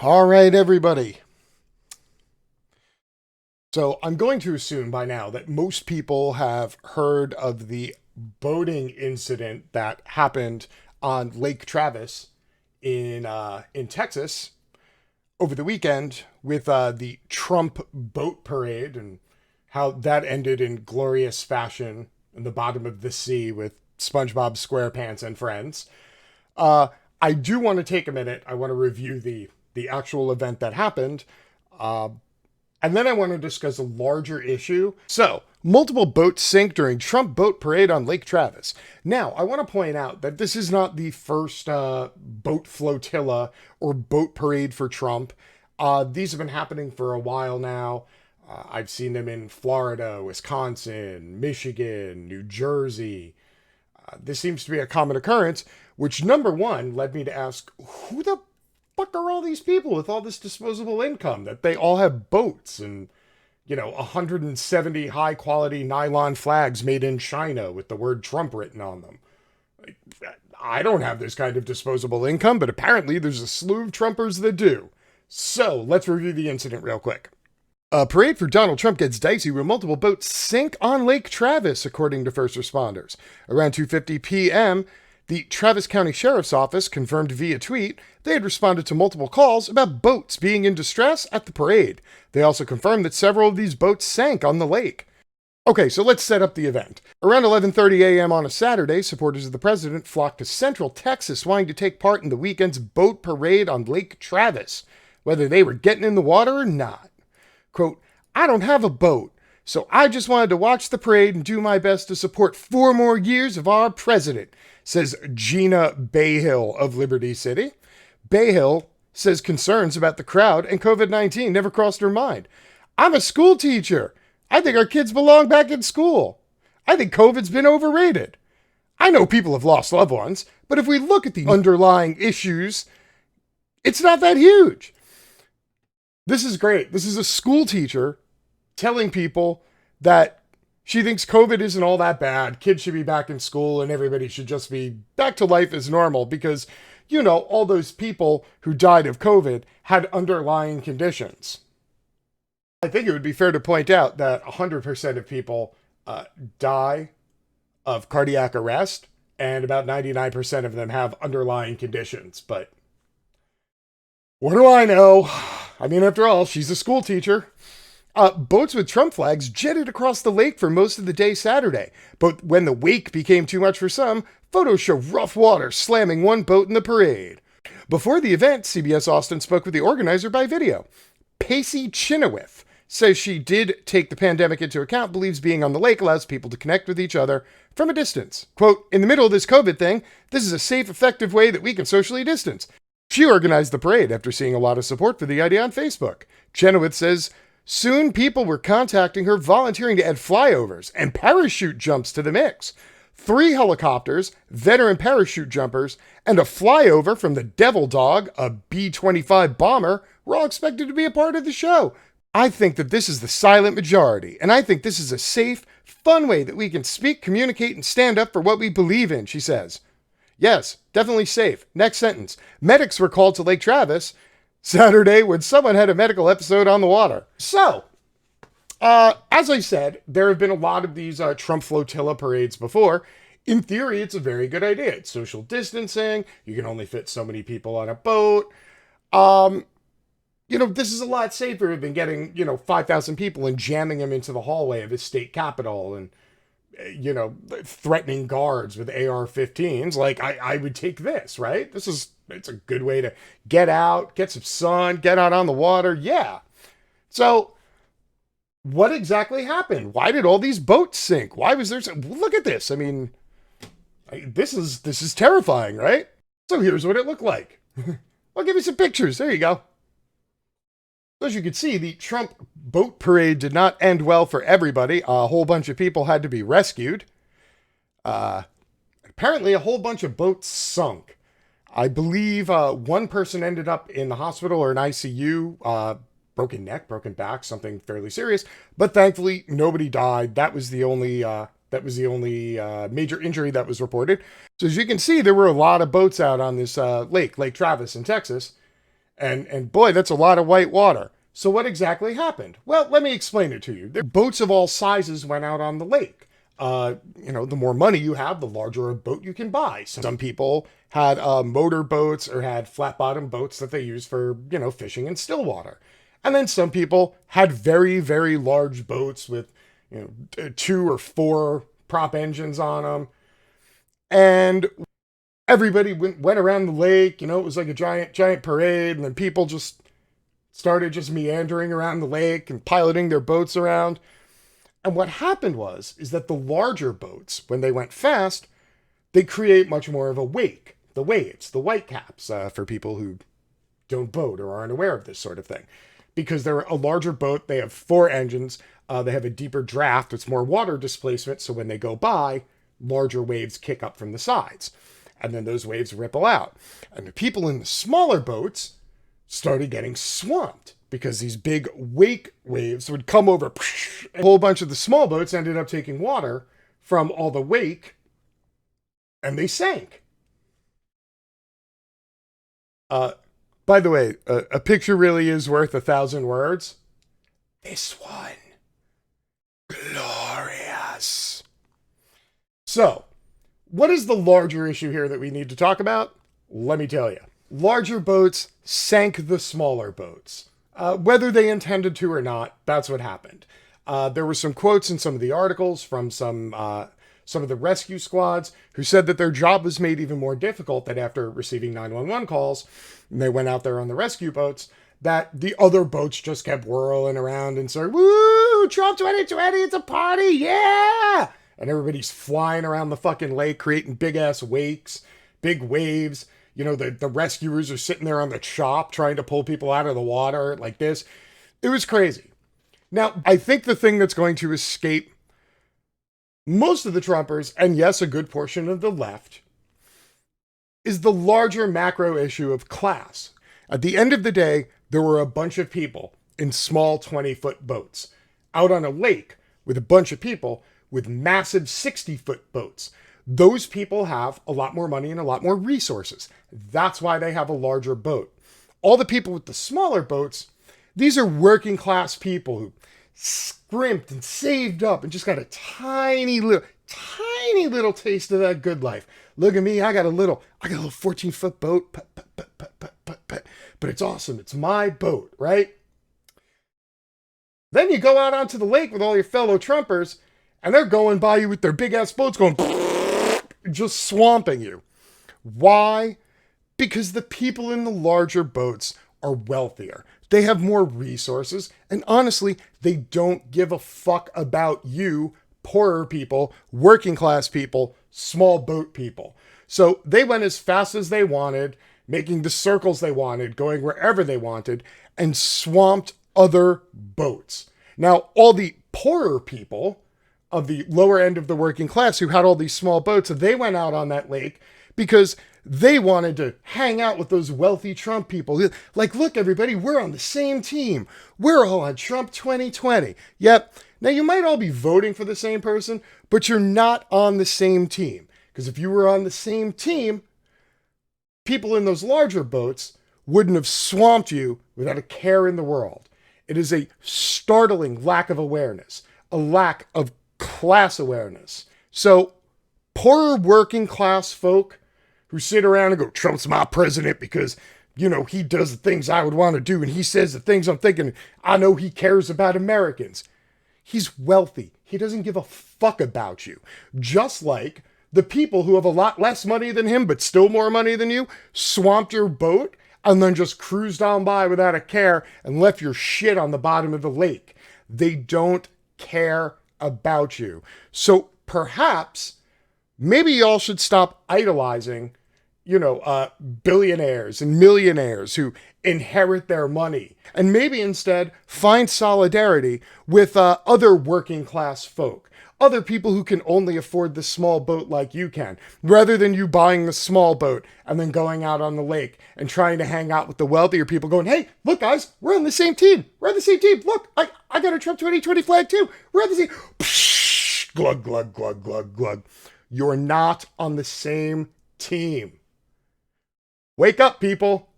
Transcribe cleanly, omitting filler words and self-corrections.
All right, everybody. So I'm going to assume by now that most people have heard of the boating incident that happened on Lake Travis in Texas over the weekend with the Trump boat parade and how that ended in glorious fashion in the bottom of the sea with SpongeBob SquarePants and friends. Uh, I do want to take a minute. I want to review the actual event that happened. Uh, and then I want to discuss a larger issue. So, multiple boats sink during Trump boat parade on Lake Travis. Now, I want to point out that this is not the first boat flotilla or boat parade for Trump. These have been happening for a while now. I've seen them in Florida, Wisconsin, Michigan, New Jersey. This seems to be a common occurrence, which number one led me to ask, who the fuck are all these people with all this disposable income that they all have boats and 170 high quality nylon flags made in China with the word Trump written on them? Like, I don't have this kind of disposable income, but apparently there's a slew of Trumpers that do. So let's review the incident real quick. A parade for Donald Trump gets dicey when multiple boats sink on Lake Travis, according to first responders. Around 2:50 p.m., the Travis County Sheriff's Office confirmed via tweet they had responded to multiple calls about boats being in distress at the parade. They also confirmed that several of these boats sank on the lake. Okay, so let's set up the event. Around 11:30 a.m. on a Saturday, supporters of the president flocked to Central Texas wanting to take part in the weekend's boat parade on Lake Travis, whether they were getting in the water or not. Quote, "I don't have a boat, so I just wanted to watch the parade and do my best to support 4 more years of our president," says Gina Bayhill of Liberty City. Bayhill says concerns about the crowd and COVID-19 never crossed her mind. "I'm a school teacher. I think our kids belong back in school. I think COVID's been overrated. I know people have lost loved ones, but if we look at the underlying issues, it's not that huge." This is great. This is a school teacher telling people that she thinks COVID isn't all that bad. Kids should be back in school and everybody should just be back to life as normal because, all those people who died of COVID had underlying conditions. I think it would be fair to point out that 100% of people die of cardiac arrest and about 99% of them have underlying conditions. But what do I know? I mean, after all, she's a school teacher. Boats with Trump flags jetted across the lake for most of the day Saturday, but when the wake became too much for some, photos show rough water slamming one boat in the parade. Before the event, CBS Austin spoke with the organizer by video. Pacey Chenoweth says she did take the pandemic into account, believes being on the lake allows people to connect with each other from a distance. Quote, "In the middle of this COVID thing, this is a safe, effective way that we can socially distance." She organized the parade after seeing a lot of support for the idea on Facebook. Chenoweth says, "Soon people were contacting her volunteering to add flyovers and parachute jumps to the mix. 3 helicopters, veteran parachute jumpers, and a flyover from the Devil Dog, a B-25 bomber, were all expected to be a part of the show. I think that this is the silent majority, and I think this is a safe, fun way that we can speak, communicate, and stand up for what we believe in," she says. Yes, definitely safe. Next sentence. Medics were called to Lake Travis Saturday when someone had a medical episode on the water. So, as I said, there have been a lot of these Trump flotilla parades before. In theory, it's a very good idea. It's social distancing. You can only fit so many people on a boat. This is a lot safer than getting, 5,000 people and jamming them into the hallway of the state capitol and threatening guards with AR-15s. Like, I would take this, right? It's a good way to get out, get some sun, get out on the water. Yeah. So what exactly happened? Why did all these boats sink? Why was there look at this. I mean, this is terrifying, right? So here's what it looked like. I'll give you some pictures. There you go. As you can see, the Trump boat parade did not end well for everybody. A whole bunch of people had to be rescued. Apparently, a whole bunch of boats sunk. I believe one person ended up in the hospital or an ICU, broken neck, broken back, something fairly serious. But thankfully, nobody died. That was the only major injury that was reported. So as you can see, there were a lot of boats out on this Lake Travis in Texas. And boy, that's a lot of white water. So what exactly happened? Well, let me explain it to you. Boats of all sizes went out on the lake. The more money you have, the larger a boat you can buy. Some people had motor boats or had flat bottom boats that they use for, fishing in still water. And then some people had very, very large boats with, 2 or 4 prop engines on them. And everybody went around the lake, it was like a giant parade. And then people just started just meandering around the lake and piloting their boats around. And what happened is that the larger boats, when they went fast, they create much more of a wake. The waves, the whitecaps, for people who don't boat or aren't aware of this sort of thing. Because they're a larger boat, they have 4 engines, they have a deeper draft, it's more water displacement, so when they go by, larger waves kick up from the sides. And then those waves ripple out. And the people in the smaller boats started getting swamped because these big wake waves would come over. And a whole bunch of the small boats ended up taking water from all the wake, and they sank. By the way, a picture really is worth 1,000 words. This one, glorious. So, what is the larger issue here that we need to talk about? Let me tell you. Larger boats sank the smaller boats. Whether they intended to or not, that's what happened. There were some quotes in some of the articles from some of the rescue squads who said that their job was made even more difficult, that after receiving 911 calls, and they went out there on the rescue boats, that the other boats just kept whirling around and saying, "Woo, Trump 2020, it's a party, yeah!" And everybody's flying around the fucking lake, creating big-ass wakes, big waves. The rescuers are sitting there on the chop trying to pull people out of the water like this. It was crazy. Now, I think the thing that's going to escape most of the Trumpers, and yes, a good portion of the left, is the larger macro issue of class. At the end of the day, there were a bunch of people in small 20-foot boats out on a lake with a bunch of people with massive 60-foot boats. Those people have a lot more money and a lot more resources. That's why they have a larger boat. All the people with the smaller boats, these are working class people who scrimped and saved up and just got a tiny little taste of that good life. Look at me, I got a little 14-foot boat, but it's awesome. It's my boat, right? Then you go out onto the lake with all your fellow Trumpers, and they're going by you with their big ass boats going just swamping you. Why? Because the people in the larger boats are wealthier. They have more resources, and honestly, they don't give a fuck about you, poorer people, working class people, small boat people. So they went as fast as they wanted, making the circles they wanted, going wherever they wanted, and swamped other boats. Now, all the poorer people of the lower end of the working class who had all these small boats, they went out on that lake because they wanted to hang out with those wealthy Trump people. Like, look, everybody, we're on the same team. We're all on Trump 2020. Yep. Now, you might all be voting for the same person, but you're not on the same team. Because if you were on the same team, people in those larger boats wouldn't have swamped you without a care in the world. It is a startling lack of awareness, a lack of class awareness. So, poorer working class folk who sit around and go, Trump's my president because, he does the things I would want to do and he says the things I'm thinking. I know he cares about Americans. He's wealthy. He doesn't give a fuck about you. Just like the people who have a lot less money than him, but still more money than you, swamped your boat and then just cruised on by without a care and left your shit on the bottom of the lake. They don't care about you. So perhaps maybe y'all should stop idolizing, billionaires and millionaires who inherit their money, and maybe instead find solidarity with other working class folk, other people who can only afford the small boat like you can, rather than you buying the small boat and then going out on the lake and trying to hang out with the wealthier people going, hey, look guys, we're on the same team. We're on the same team. Look, I got a Trump 2020 flag too. We're on the same. Psh, glug, glug, glug, glug, glug. You're not on the same team. Wake up, people.